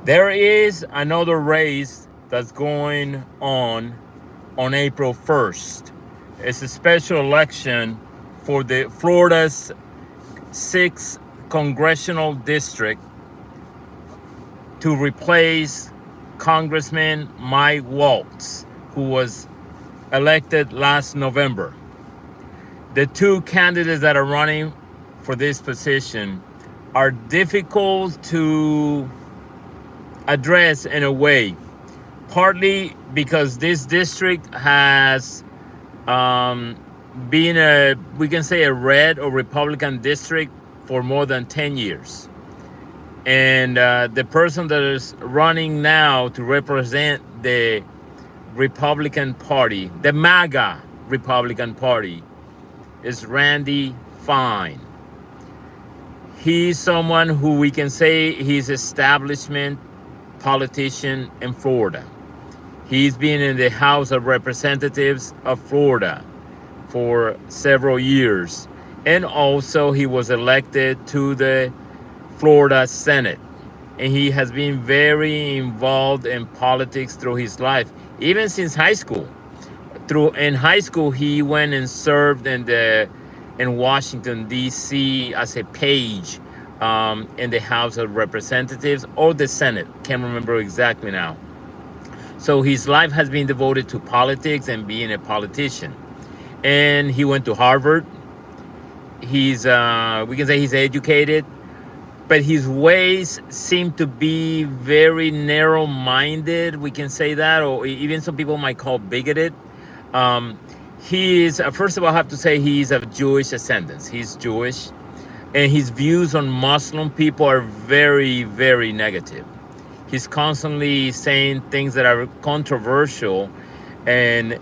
There is another race that's going on April 1st. It's a special election for the Florida's 6th congressional district to replace Congressman Mike Waltz, who was elected last November. The two candidates that are running for this position are difficult to address in a way, partly because this district has been we can say a red or Republican district for more than 10 years. And the person that is running now to represent the Republican Party, the MAGA Republican Party, is Randy Fine. He's someone who we can say he's establishment politician in Florida. He's been in the House of Representatives of Florida for several years. And also he was elected to the Florida Senate. And he has been very involved in politics through his life, even since high school. In high school, he went and served in Washington, D.C. as a page in the House of Representatives or the Senate. Can't remember exactly now. So his life has been devoted to politics and being a politician. And he went to Harvard. We can say he's educated, but his ways seem to be very narrow-minded. We can say that, or even some people might call bigoted. He is, first of all, I have to say he's of Jewish ascendance. He's Jewish, and his views on Muslim people are very, very negative. He's constantly saying things that are controversial. And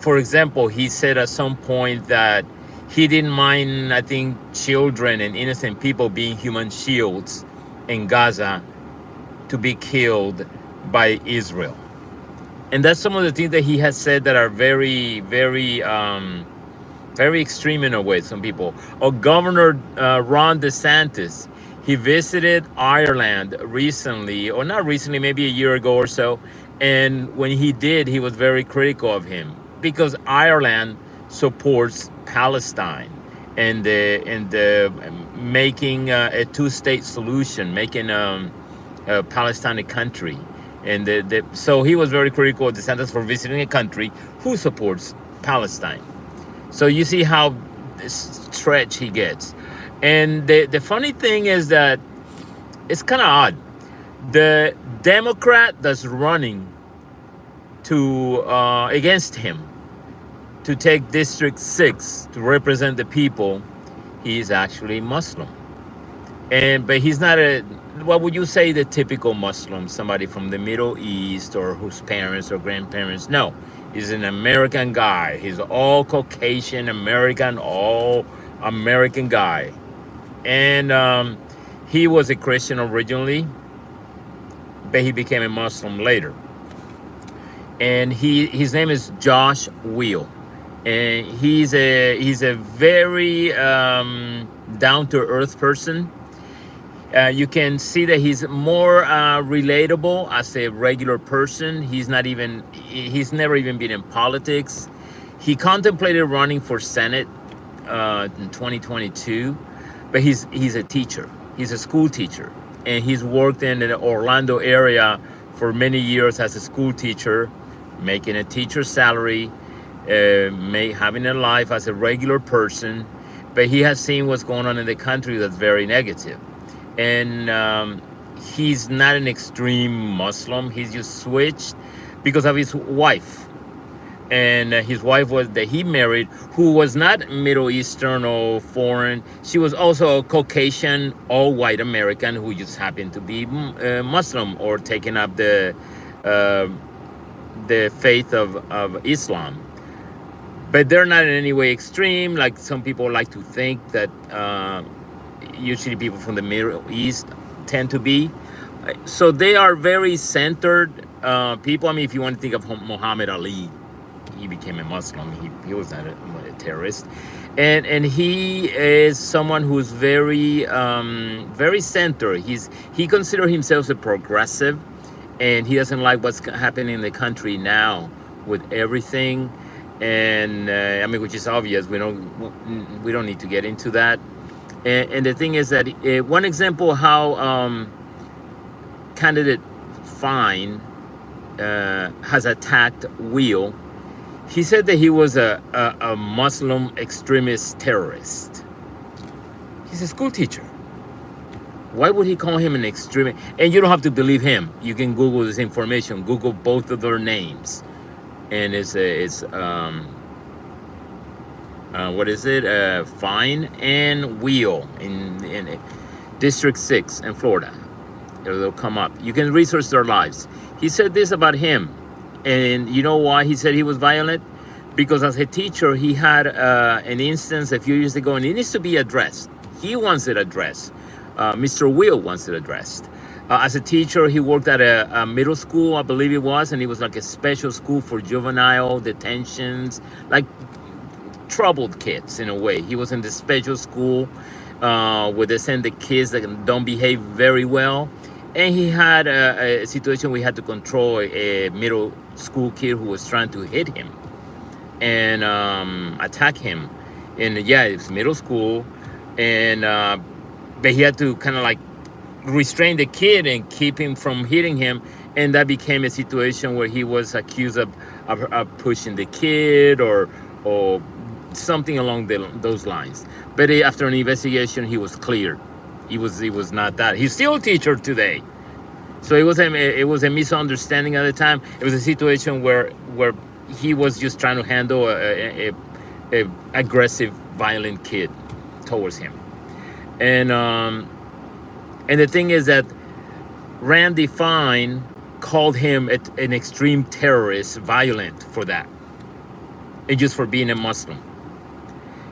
for example, he said at some point that he didn't mind, I think, children and innocent people being human shields in Gaza to be killed by Israel. And that's some of the things that he has said that are very, very, very extreme in a way, some people. Or Governor Ron DeSantis, he visited Ireland recently, or not recently, maybe a year ago or so. And when he did, he was very critical of him because Ireland supports Palestine and the making a two-state solution, making Palestine a country. And so he was very critical of DeSantis for visiting a country who supports Palestine. So you see how stretch he gets. And the funny thing is that it's kind of odd. The Democrat that's running to against him to take District 6 to represent the people, he's actually Muslim. But he's not what would you say, the typical Muslim, somebody from the Middle East or whose parents or grandparents. No, he's an American guy. He's all Caucasian American, all American guy. And he was a Christian originally, but he became a Muslim later. And his name is Josh Weil. And he's a very down-to-earth person. You can see that he's more relatable as a regular person. He's never even been in politics. He contemplated running for Senate in 2022, but he's a teacher. He's a school teacher, and he's worked in the Orlando area for many years as a school teacher, making a teacher's salary, having a life as a regular person. But he has seen what's going on in the country that's very negative. And he's not an extreme Muslim. He's just switched because of his wife. And his wife that he married, who was not Middle Eastern or foreign. She was also a Caucasian, all white American who just happened to be Muslim or taking up the faith of Islam. But they're not in any way extreme, like some people like to think that usually people from the Middle East tend to be. So they are very centered people. I mean, if you want to think of Muhammad Ali, he became a Muslim. He was not a terrorist. And he is someone who's very very center. He considers himself a progressive, and he doesn't like what's happening in the country now with everything. And I mean, which is obvious. We don't need to get into that. And the thing is that one example how candidate Fine has attacked Will. He said that he was a Muslim extremist terrorist. He's a school teacher. Why would he call him an extremist? And you don't have to believe him. You can Google this information. Google both of their names, and it's what is it? Fine and Wheel in District 6 in Florida. They'll come up. You can research their lives. He said this about him, and you know why he said he was violent? Because as a teacher, he had an instance a few years ago, and it needs to be addressed. He wants it addressed. Mr. Will wants it addressed. As a teacher, he worked at a middle school, I believe it was, and it was like a special school for juvenile detentions, like troubled kids in a way. He was in the special school where they send the kids that don't behave very well. And he had a situation where he had to control a middle school kid who was trying to hit him and attack him. And yeah, it was middle school. And but he had to kind of like restrain the kid and keep him from hitting him. And that became a situation where he was accused of pushing the kid or something along those lines. But after an investigation, he was cleared. He was not that. He's still a teacher today. So it was a misunderstanding at the time. It was a situation where he was just trying to handle a aggressive, violent kid towards him. And the thing is that Randy Fine called him an extreme terrorist, violent for that, and just for being a Muslim.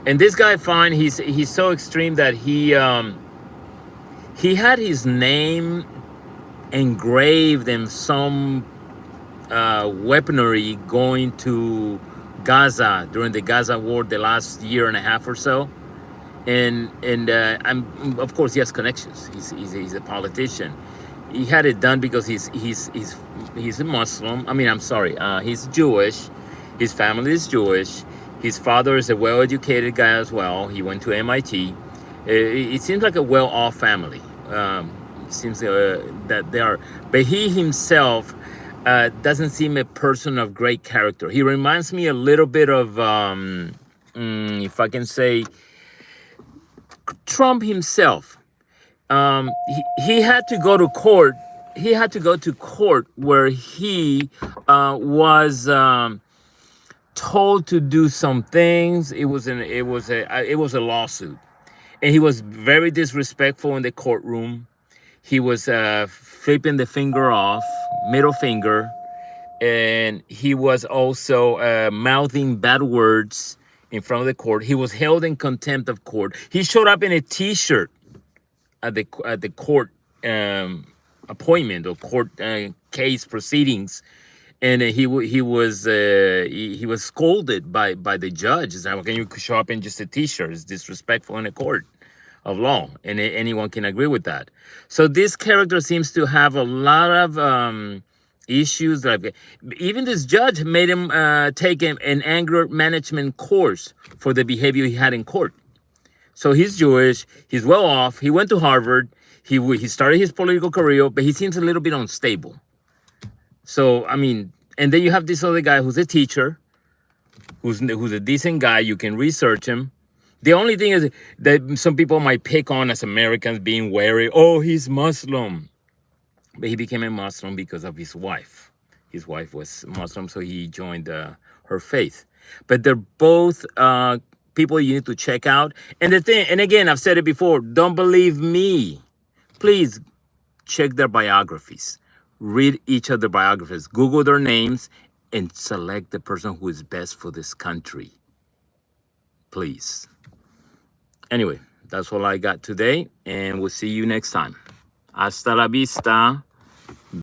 And this guy Fine, he's so extreme that he had his name engraved in some weaponry going to Gaza during the Gaza war the last year and a half or so. And I'm, of course, he has connections. He's a politician. He had it done because he's a Muslim. I mean, I'm sorry, he's Jewish. His family is Jewish. His father is a well-educated guy as well. He went to MIT. It seems like a well-off family. Seems that they are, but he himself doesn't seem a person of great character. He reminds me a little bit of, if I can say, Trump himself. He had to go to court. He had to go to court where he was told to do some things. It was a lawsuit, and he was very disrespectful in the courtroom. He was flipping the finger off, middle finger, and he was also mouthing bad words in front of the court. He was held in contempt of court. He showed up in a T-shirt at the court appointment or court case proceedings, and he was scolded by the judge. He's like, "Well, can you show up in just a T-shirt? It's disrespectful in a court of law," and anyone can agree with that. So this character seems to have a lot of issues. Like even this judge made him take an anger management course for the behavior he had in court. So he's Jewish. He's well off. He went to Harvard. He started his political career, but he seems a little bit unstable. So I mean, and then you have this other guy who's a teacher, who's a decent guy. You can research him. The only thing is that some people might pick on as Americans being wary. Oh, he's Muslim. But he became a Muslim because of his wife. His wife was Muslim, so he joined her faith. But they're both people you need to check out. And the thing, and again, I've said it before, don't believe me. Please check their biographies. Read each of their biographies. Google their names and select the person who is best for this country. Please. Anyway, that's all I got today, and we'll see you next time. Hasta la vista.